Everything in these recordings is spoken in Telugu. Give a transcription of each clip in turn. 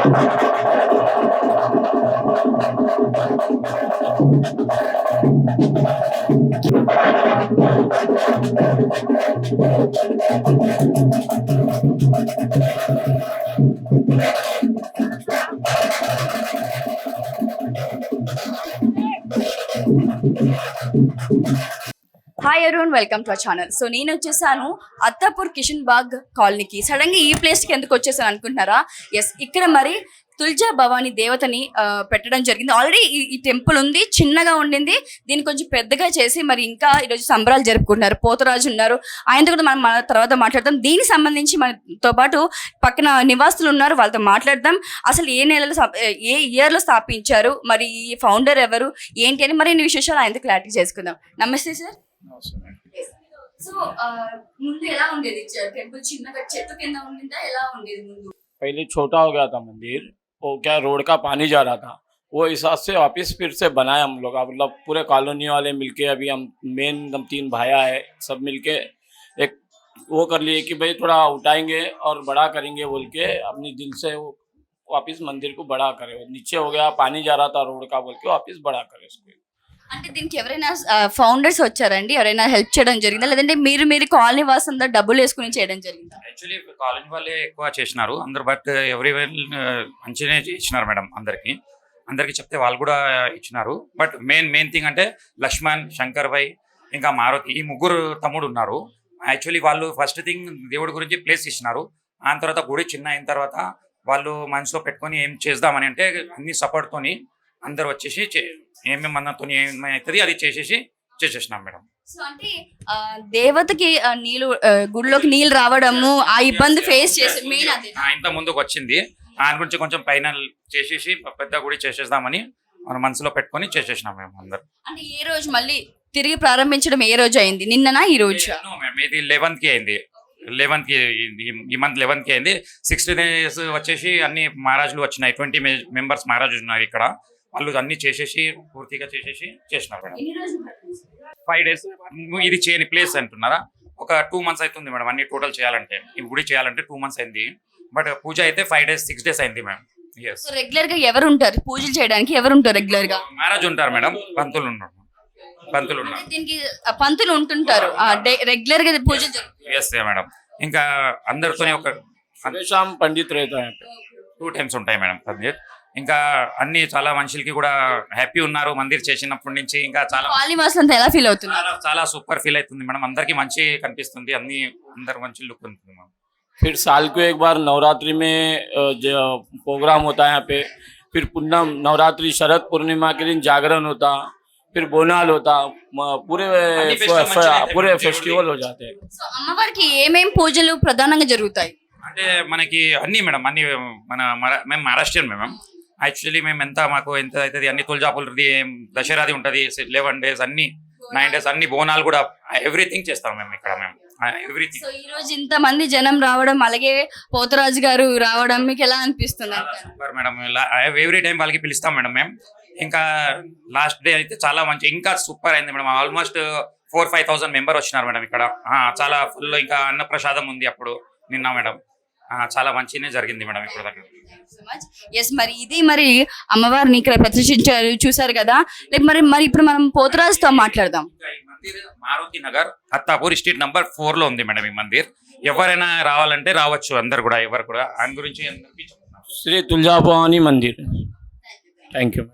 Hi everyone, welcome to our channel. So నేను వచ్చేసాను అత్తాపూర్ కిషన్ బాగ్ కాలనీకి. సడన్ గా ఈ ప్లేస్ కి ఎందుకు వచ్చేసాను అనుకుంటున్నారా? ఎస్, ఇక్కడ మరి తుల్జా భవాని దేవతని పెట్టడం జరిగింది. ఆల్రెడీ ఈ టెంపుల్ ఉంది, చిన్నగా ఉండింది. దీన్ని కొంచెం పెద్దగా చేసి మరి ఇంకా ఈరోజు సంబరాలు జరుపుకుంటున్నారు. పోతరాజు ఉన్నారు, ఆయనతో కూడా మనం మన తర్వాత మాట్లాడదాం. దీనికి సంబంధించి మనతో పాటు పక్కన నివాసులు ఉన్నారు, వాళ్ళతో మాట్లాడదాం. అసలు ఏ నెలలో ఏ ఇయర్ లో స్థాపించారు, మరి ఈ ఫౌండర్ ఎవరు, ఏంటి అని మరిన్ని విశేషాలు ఆయనతో క్లారిటీ చేసుకుందాం. నమస్తే సార్. సో ముందు ఎలా ఉండేది టెంపుల్? చిన్నగా చెట్టు కింద ఉండిందా, ఎలా ఉండేది ముందు? पहले छोटा हो गया था मंदिर, वो क्या रोड का पानी जा रहा था, वो हिसाब से वापस फिर से बनाए हम लोग। मतलब पूरे कॉलोनी वाले मिलके, अभी हम मेन हम 3 भाया है, सब मिलके एक वो कर लिए कि भाई थोड़ा उठाएंगे और बड़ा करेंगे बोल के अपनी दिल से वो वापस मंदिर को बड़ा करे। नीचे हो गया, पानी जा रहा था रोड का बोल के वापस बड़ा करे उसको। అంటే దీనికి ఎవరైనా ఫౌండర్స్ వచ్చారండి? ఎవరైనా హెల్ప్ చేయడం జరిగిందా, లేదంటే మీరు కాలనీ వాసంతా డబ్బులు వేసుకుని చేయడం జరిగిందా? యాక్చువల్లీ కాలేజ్ వాళ్ళే ఎక్కువ చేసినారు అందరు, బట్ ఎవరి మంచిగానే ఇచ్చినారు మేడం. అందరికి చెప్తే వాళ్ళు కూడా ఇచ్చినారు. బట్ మెయిన్ థింగ్ అంటే లక్ష్మణ్, శంకర్ భాయ్, ఇంకా మారుతి, ఈ ముగ్గురు తమ్ముడు ఉన్నారు. యాక్చువల్లీ వాళ్ళు ఫస్ట్ థింగ్ దేవుడి గురించి ప్లేస్ ఇచ్చినారు. ఆ తర్వాత గుడి చిన్న అయిన తర్వాత వాళ్ళు మనసులో పెట్టుకొని ఏం చేద్దామని అంటే అన్ని సపోర్ట్తోని అందరు వచ్చేసి ఏమేమి మనతో ఏమవుతుంది అది చేసేసినాం మేడం. సో అంటే దేవతకి నీళ్ళు, గుడిలోకి నీళ్ళు రావడము, ఆ ఇబ్బంది ఫేస్ చేసి మెయిన్ అదే ఇంత ముందుకు వచ్చింది. ఆయన గురించి కొంచెం పైన చేసేసి పెద్ద గుడి చేసేద్దామని మన మనసులో పెట్టుకొని చేసేసినాం మేము అందరు. అంటే ఏ రోజు మళ్ళీ తిరిగి ప్రారంభించడం ఏ రోజు అయింది? నిన్ననా ఈ రోజు? ఇది 11th కి అయింది. 11th కి ఈ మంత్ 11th కి అయింది. 60 days వచ్చేసి అన్ని మహారాజులు వచ్చినాయి. 20 members మహారాజులు ఉన్నారు ఇక్కడ. వాళ్ళు అన్ని చేసేసి పూర్తిగా చేసినారు మేడం. 5 days ఇది చేయని ప్లేస్ అంటున్నారా? ఒక 2 months అవుతుంది మేడం. అన్ని టోటల్ చేయాలంటే, ఈ గుడి చేయాలంటే 2 months అయింది. బట్ పూజ అయితే 5 days 6 days అయింది మేడం. రెగ్యులర్ గా ఎవరు ఉంటారు పూజలు చేయడానికి? ఎవరు ఉంటారు రెగ్యులర్ గా? మహారాజు ఉంటారు మేడం, పంతులు ఉన్నారు. దీనికి పంతులు ఉంటుంటారు రెగ్యులర్ గా పూజలు. Yes madam. ఇంకా అందరితోనే ఒక పండిత్ 2 times ఉంటాయి మేడం పండిత్. ఇంకా అన్ని చాలా మనుషులకి కూడా హ్యాపీ ఉన్నారు మందిర్ చేసినప్పటి నుంచి. ఇంకా ఎలా ఫీల్ అవుతుంది? చాలా సూపర్ ఫీల్ అవుతుంది మేడం. అందరికి మంచి కనిపిస్తుంది, అందరు మంచి లుక్ ఉంటుంది మేడం. फिर साल को एक बार नवरात्रि में प्रोग्राम होता है यहाँ पे। फिर पूर्णम नवरात्रि शरद पूर्णिमा के दिन जागरण होता, फिर बोनाल होता, पूरे फेस्टिवल हो जाते हैं. అమ్మవారికి ఏమేం పూజలు ప్రధానంగా జరుగుతాయి అంటే మనకి అన్ని మేడం, అన్ని మేము మహారాష్ట్రియన్ మేము. యాక్చువల్లీ మేము మాకు ఎంత అవుతుంది అన్ని తులజాపూర్ది, దసరాది ఉంటుంది 11 days, అన్ని 9 days, అన్ని బోనాలు కూడా ఎవ్రీథింగ్ చేస్తాం మేము ఇక్కడ. మేము ఎవ్రీథింగ్. సో ఈ రోజు ఇంత మంది జనం రావడం, అలాగే పోతరాజు గారు రావడం మీకు ఎలా అనిపిస్తుంది? Super madam. ఎవ్రీ టైం వాళ్ళకి పిలుస్తాం మేడం మేము. ఇంకా లాస్ట్ డే అయితే చాలా మంచి, ఇంకా సూపర్ అయింది మేడం. ఆల్మోస్ట్ 4-5,000 members వచ్చినారు మేడం ఇక్కడ. చాలా ఫుల్. ఇంకా అన్న ప్రసాదం ఉంది అప్పుడు నిన్న మేడం. చాలా మంచిగానే జరిగింది మేడం ఇప్పుడు దగ్గర. ఎస్, మరి ఇది మరి అమ్మవారిని ఇక్కడ ప్రదర్శించారు చూసారు కదా. మరి ఇప్పుడు మనం పోతరాజుతో మాట్లాడదాం. మారుతి నగర్ అత్తాపూర్ స్ట్రీట్ నంబర్ 4 లో ఉంది మేడం ఈ మందిర్. ఎవరైనా రావాలంటే రావచ్చు, అందరు కూడా. ఎవరు కూడా ఆయన గురించి శ్రీ తుల్జా భవాని మందిర్. Thank you.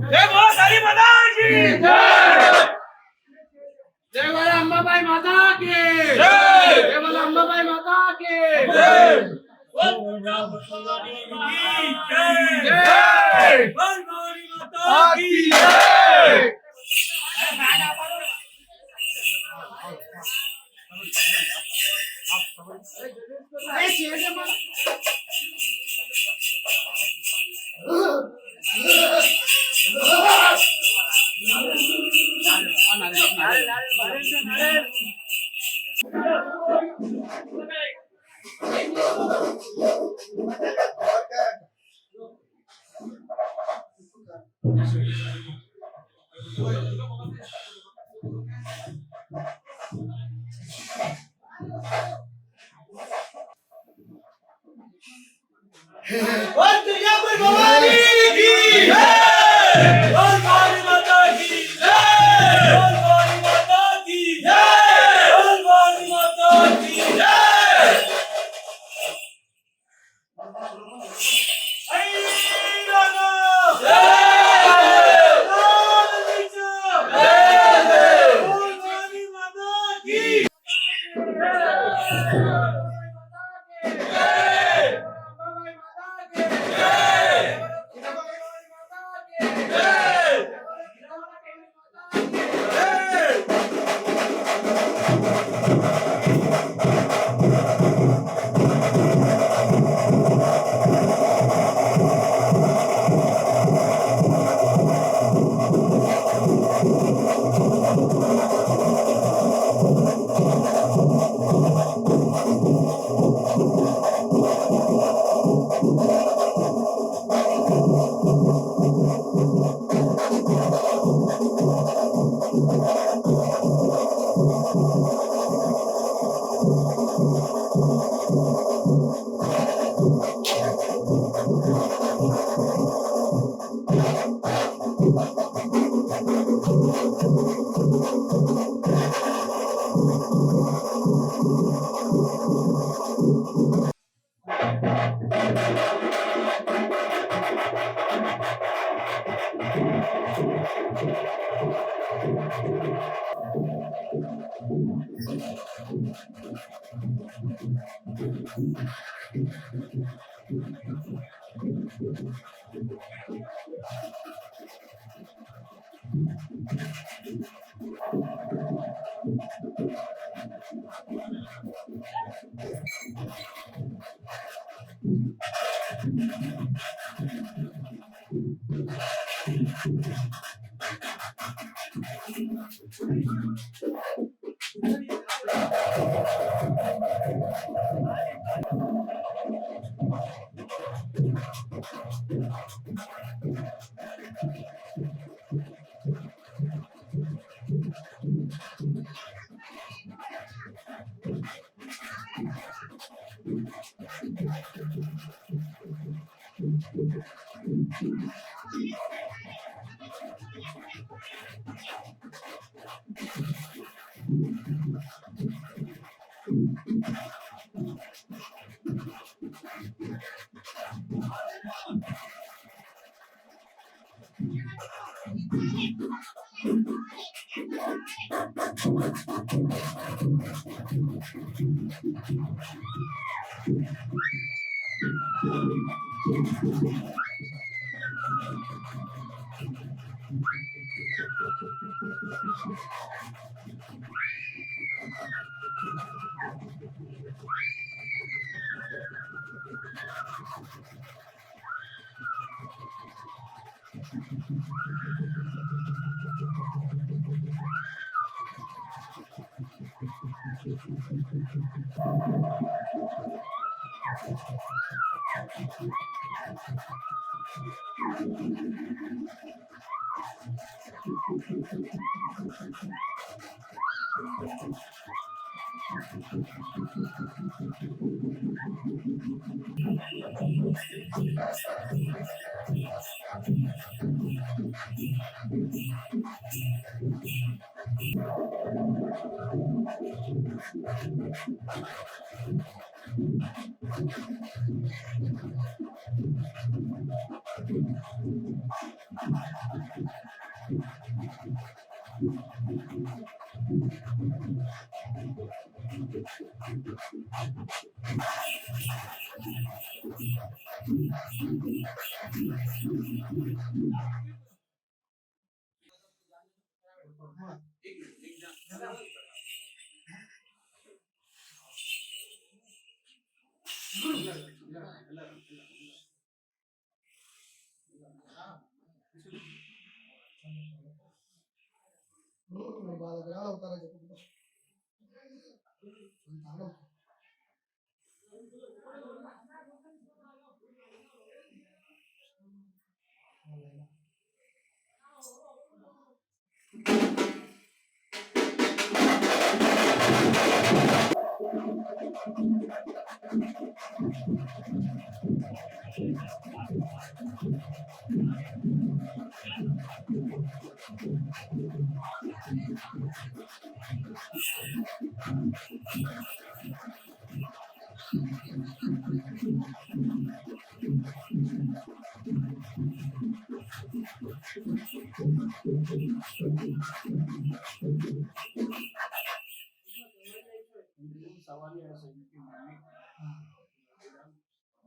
जय बोलो काली माता की जय। जय बोलो अम्बाबाई माता की जय। जय बोलो अम्बाबाई माता की जय। बोल भगवानी की जय। बोल भगवानी माता की जय। बोल दुर्गापुर भवानी की जय। बोल काली माता की जय। बोल काली माता की जय। बोल काली माता की जय। जय रामा जय। लाल बिचा जय। बोल काली माता की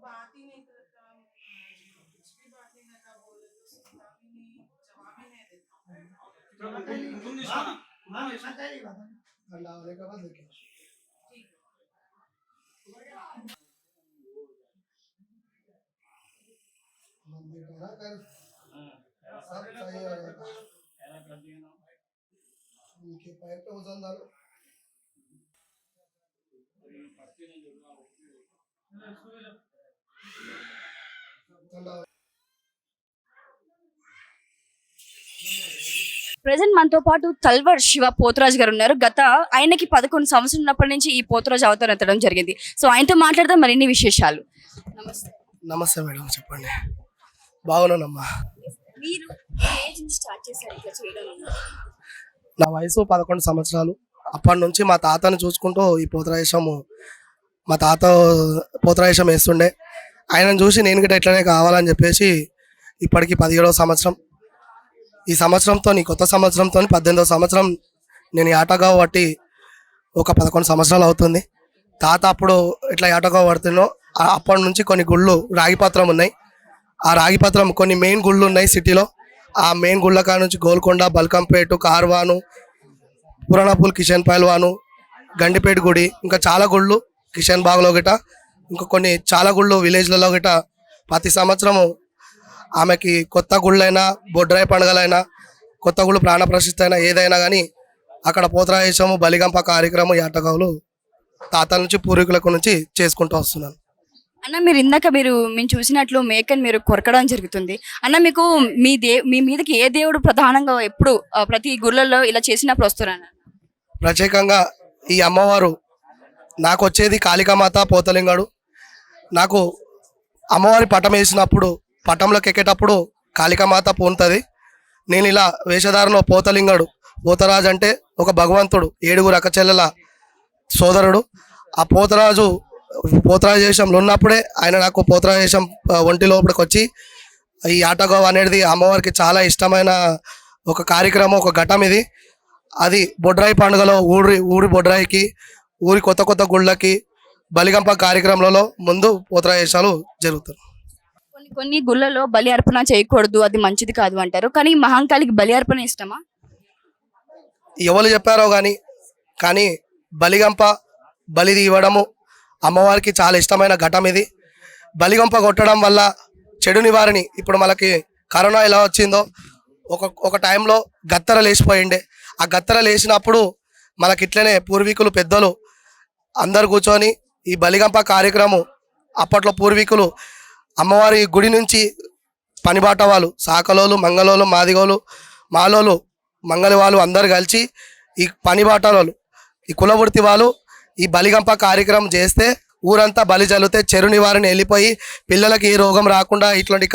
बात ही नहीं करता, कुछ भी बात नहीं करता, बोले तो सुनता भी नहीं, जवाब ही नहीं देता। ठीक सब सही हो जाता है। उनके पैर पे वजन डालो। ठंडा ప్రెసెంట్ మనతో పాటు తల్వర్ శివ పోతరాజు గారు ఉన్నారు. గత ఆయనకి 11 సంవత్సరాలు ఉన్నప్పటి నుంచి ఈ పోతరాజు అవతారం ఎత్తడం జరిగింది. సో ఆయనతో మాట్లాడదాం మరిన్ని విశేషాలు. నమస్తే. నమస్తే మేడం, చెప్పండి. బాగున్నానమ్మా. మీరు ఏజ్ నుంచి స్టార్ట్ చేశారు ఇట్లా చేయడం? నా వయసు 11 సంవత్సరాలు. అప్పటి నుంచి మా తాతని చూసుకుంటూ ఈ పోతరాజేశము, మా తాత పోతరాజేశం వేస్తుండే. ఆయనను చూసి నేను గిట్ట ఇట్లనే కావాలని చెప్పేసి ఇప్పటికి 17వ సంవత్సరం. ఈ సంవత్సరంతో కొత్త సంవత్సరంతో 18వ సంవత్సరం నేను ఈ ఆటగా పట్టి ఒక 11 సంవత్సరాలు అవుతుంది. తాత అప్పుడు ఇట్లా ఆటగా పడుతున్నో అప్పటి నుంచి కొన్ని గుళ్ళు రాగిపత్రం ఉన్నాయి. ఆ రాగిపత్రం కొన్ని మెయిన్ గుళ్ళు ఉన్నాయి సిటీలో. ఆ మెయిన్ గుళ్ళ కాడ నుంచి గోల్కొండ, బల్కంపేట, కార్వాను, పురాణపూల్, కిషన్ పైల్వాను, గండిపేట గుడి, ఇంకా చాలా గుళ్ళు కిషన్ బాగ్లో గిట, ఇంకా కొన్ని చాలా గుళ్ళు విలేజ్లలో గిట ప్రతి సంవత్సరము ఆమెకి కొత్త గుళ్ళైనా, బొడ్రాయి పండుగలైనా, కొత్త గుళ్ళు ప్రాణప్రతిష్ఠ అయినా ఏదైనా కానీ అక్కడ పోతరాజేశము బలిగంప కార్యక్రమం యాటగావులు తాతల నుంచి పూర్వీకులకు నుంచి చేసుకుంటూ వస్తున్నాను. అన్న మీరు ఇందాక మేము చూసినట్లు మేకని మీరు కొరకడం జరుగుతుంది అన్న. మీకు మీ మీదకి ఏ దేవుడు ప్రధానంగా ఎప్పుడు ప్రతి గుళ్ళల్లో ఇలా చేసినప్పుడు వస్తున్నాను? ప్రత్యేకంగా ఈ అమ్మవారు నాకు వచ్చేది కాళికామాత, పోతలింగడు. నాకు అమ్మవారి పటం వేసినప్పుడు పటంలోకి ఎక్కేటప్పుడు కాళికామాత పూనుతుంది. నేను ఇలా వేషధారణలో పోతలింగడు, పోతరాజు అంటే ఒక భగవంతుడు, 7 అక్కచెల్లెల సోదరుడు. ఆ పోతరాజేశంలో ఉన్నప్పుడే ఆయన నాకు పోతరాజేశం ఒంటి లోపలికి వచ్చి ఈ ఆటగోవ అనేది అమ్మవారికి చాలా ఇష్టమైన ఒక కార్యక్రమం, ఒక ఘటం ఇది. అది బొడ్రాయి పండుగలో ఊరి బొడ్రాయికి, ఊరి కొత్త కొత్త గుళ్ళకి బలిగంప కార్యక్రమంలో ముందు పోతరాజేశాలు జరుగుతాయి. కొన్ని గుళ్ళలో బలి అర్పణ చేయకూడదు, అది మంచిది కాదు అంటారు. కానీ మహాంకాళికి బలి అర్పణ ఇష్టమా? ఎవరు చెప్పారో కానీ బలిగంప బలిది ఇవ్వడము అమ్మవారికి చాలా ఇష్టమైన ఘటం ఇది. బలిగంప కొట్టడం వల్ల చెడు నివారణి. ఇప్పుడు మనకి కరోనా ఎలా వచ్చిందో ఒక టైంలో గత్తర లేచిపోయిండే. ఆ గత్తర లేచినప్పుడు మనకి ఇట్లనే పూర్వీకులు పెద్దలు అందరు కూర్చొని ఈ బలిగంప కార్యక్రమం అప్పట్లో పూర్వీకులు అమ్మవారి గుడి నుంచి పనిబాట వాళ్ళు, సాకలోలు, మంగళోలు, మాదిగోలు, మాలోలు, మంగళి వాళ్ళు అందరు కలిసి ఈ పనిబాట వాళ్ళు, ఈ కులవృత్తి వాళ్ళు ఈ బలిగంప కార్యక్రమం చేస్తే ఊరంతా బలి జల్లితే చెరు నివారణ వెళ్ళిపోయి పిల్లలకి ఏ రోగం రాకుండా ఇట్లాంటి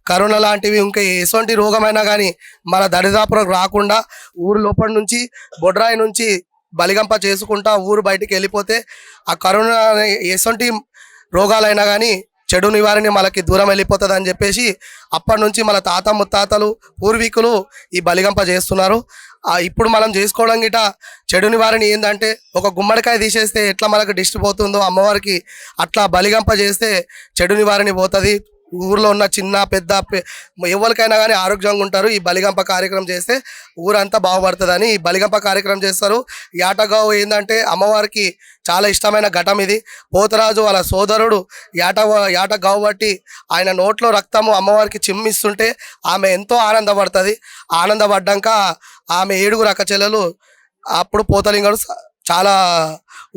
కరోనా లాంటివి ఇంకా ఎటువంటి రోగమైనా కానీ మన దరిదాపులకు రాకుండా ఊరు లోపల నుంచి బొడ్రాయి నుంచి బలిగంప చేసుకుంటా ఊరు బయటికి వెళ్ళిపోతే ఆ కరోనా ఎటువంటి రోగాలైనా కానీ చెడు నివారణ మనకి దూరం వెళ్ళిపోతుంది అని చెప్పేసి అప్పటి నుంచి మన తాత ముత్తాతలు పూర్వీకులు ఈ బలిగంప చేస్తున్నారు. ఇప్పుడు మనం చేసుకోవడం గిట చెడు నివారణ ఏంటంటే ఒక గుమ్మడికాయ తీసేస్తే ఎట్లా మనకు దిష్టి పోతుందో అమ్మవారికి అట్లా బలిగంప చేస్తే చెడు నివారణ పోతుంది. ఊర్లో ఉన్న చిన్న పెద్ద ఎవరికైనా కానీ ఆరోగ్యంగా ఉంటారు. ఈ బలిగంప కార్యక్రమం చేస్తే ఊరంతా బాగుపడుతుందని ఈ బలిగంప కార్యక్రమం చేస్తారు. యాటగావు ఏంటంటే అమ్మవారికి చాలా ఇష్టమైన ఘటం ఇది. పోతరాజు వాళ్ళ సోదరుడు యాటగావు బట్టి ఆయన నోట్లో రక్తము అమ్మవారికి చిమ్మిస్తుంటే ఆమె ఎంతో ఆనందపడుతుంది. ఆనందపడ్డాక ఆమె 7 అక్క చెల్లెలు అప్పుడు పోతలింగడు చాలా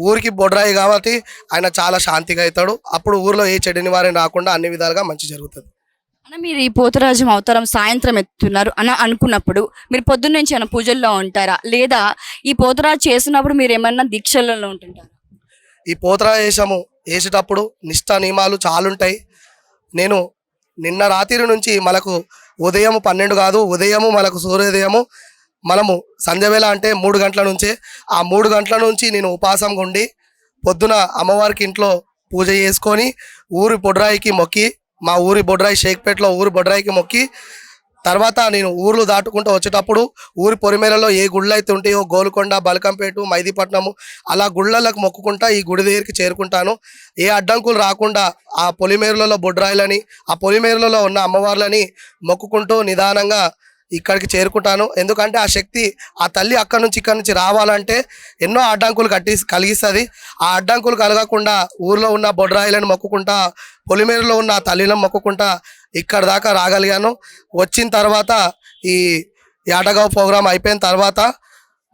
ఊరికి బొడ్రాయి కాబట్టి ఆయన చాలా శాంతిగా అవుతాడు. అప్పుడు ఊర్లో ఏ చెడు నివారణ రాకుండా అన్ని విధాలుగా మంచి జరుగుతుంది. అన్న మీరు ఈ పోతరాజు అవతారం సాయంత్రం ఎత్తున్నారు అని అనుకున్నప్పుడు మీరు పొద్దున్న నుంచి ఏమైనా పూజల్లో ఉంటారా, లేదా ఈ పోతరాజు చేసినప్పుడు మీరు ఏమన్నా దీక్షలలో ఉంటుంటారా? ఈ పోతరాజేశము వేసేటప్పుడు నిష్ఠ నియమాలు చాలా ఉంటాయి. నేను నిన్న రాత్రి నుంచి మనకు ఉదయం 12 కాదు, ఉదయము మనకు సూర్యోదయము మనము సంధ్యవేళ అంటే 3 గంటల నుంచే ఆ 3 గంటల నుంచి నేను ఉపాసంగా ఉండి పొద్దున అమ్మవారికి ఇంట్లో పూజ చేసుకొని ఊరి బొడ్రాయికి మొక్కి మా ఊరి బొడ్రాయి షేక్పేటలో ఊరి బొడ్రాయికి మొక్కి తర్వాత నేను ఊర్లు దాటుకుంటూ వచ్చేటప్పుడు ఊరి పొరిమేరలో ఏ గుళ్ళు అయితే ఉంటాయో గోల్కొండ, బల్కంపేట, మైదీపట్నము అలా గుళ్ళలకు మొక్కుకుంటా ఈ గుడి దగ్గరికి చేరుకుంటాను. ఏ అడ్డంకులు రాకుండా ఆ పొలిమేరలలో బొడ్రాయిలని ఆ పొలిమేరలలో ఉన్న అమ్మవార్లని మొక్కుకుంటూ నిదానంగా ఇక్కడికి చేరుకుంటాను. ఎందుకంటే ఆ శక్తి ఆ తల్లి అక్కడి నుంచి రావాలంటే ఎన్నో అడ్డంకులు కలిగిస్తుంది. ఆ అడ్డంకులు కలగకుండా ఊర్లో ఉన్న బొడ్రాయిలను మొక్కుకుంటా పొలిమేరలో ఉన్న ఆ తల్లిలను మొక్కుకుంటా ఇక్కడ దాకా రాగలిగాను. వచ్చిన తర్వాత ఈ యాటగావ్ ప్రోగ్రాం అయిపోయిన తర్వాత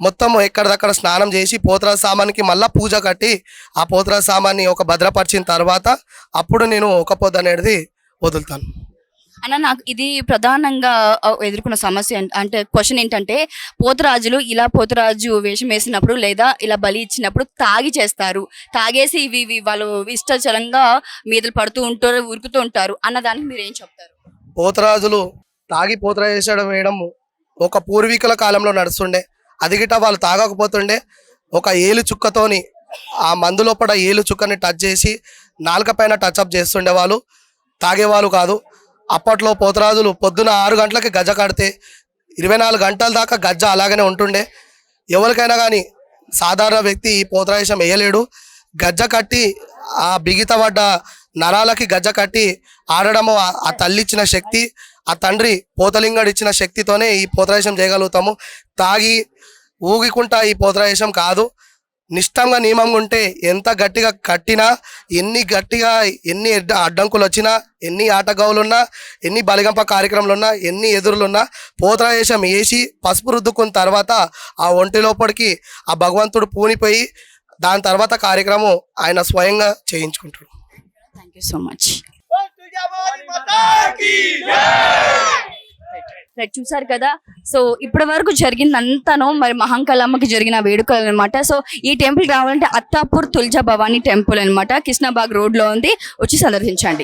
మొత్తం ఎక్కడిదక్కడ స్నానం చేసి పోతరాజు సామాన్కి మళ్ళీ పూజ కట్టి ఆ పోతరాజు సామాన్ని ఒక భద్రపరిచిన తర్వాత అప్పుడు నేను ఒక పొద్దు అనేది వదులుతాను. అన్న నాకు ఇది ప్రధానంగా ఎదుర్కొన్న సమస్య అంటే క్వశ్చన్ ఏంటంటే పోతరాజులు ఇలా పోతరాజు వేషం వేసినప్పుడు లేదా ఇలా బలి ఇచ్చినప్పుడు తాగి చేస్తారు, తాగేసి ఇవి వాళ్ళు ఇష్టచలంగా మీదలు పడుతూ ఉంటారు, ఉరుకుతూ ఉంటారు అన్నదానికి మీరు ఏం చెప్తారు? పోతరాజులు తాగి పోతరాజేసడం వేయడం ఒక పూర్వీకుల కాలంలో నడుస్తుండే. అది గిట్ట వాళ్ళు తాగకపోతుండే ఒక ఏలు చుక్కతోని ఆ మందు లోపల ఏలు చుక్కని టచ్ చేసి నాలుక పైన టచ్అప్ చేస్తుండే వాళ్ళు, తాగేవాళ్ళు కాదు. అప్పట్లో పోతరాజులు పొద్దున 6 గంటలకి గజ్జ కడితే 24 గంటల దాకా గజ్జ అలాగనే ఉంటుండే. ఎవరికైనా కానీ సాధారణ వ్యక్తి ఈ పోతరాజేశం వేయలేడు. గజ్జ కట్టి ఆ బిగిత పడ్డ నరాలకి గజ్జ కట్టి ఆడడము ఆ తల్లి ఇచ్చిన శక్తి, ఆ తండ్రి పోతలింగడు ఇచ్చిన శక్తితోనే ఈ పోతరాజేశం చేయగలుగుతాము. తాగి ఊగికుంటా ఈ పోతరాజేశం కాదు. నిష్టంగా నియమంగా ఉంటే ఎంత గట్టిగా కట్టినా ఎన్ని అడ్డంకులు వచ్చినా ఎన్ని ఆటగావులున్నా ఎన్ని బలిగంప కార్యక్రమాలున్నా ఎన్ని ఎదురులున్నా పోతరాజేశం వేసి పసుపు రుద్దుకున్న తర్వాత ఆ ఒంటి లోపలికి ఆ భగవంతుడు పూనిపోయి దాని తర్వాత కార్యక్రమం ఆయన స్వయంగా చేయించుకుంటాడు. Thank you so much. చూసారు కదా, సో ఇప్పటి వరకు జరిగిందంతాను మరి మహంకాళమ్మకి జరిగిన వేడుకలు అనమాట. సో ఈ టెంపుల్ రావాలంటే అత్తాపూర్ తుల్జా భవానీ టెంపుల్ అనమాట, కృష్ణాబాగ్ రోడ్ లో ఉంది, వచ్చి సందర్శించండి.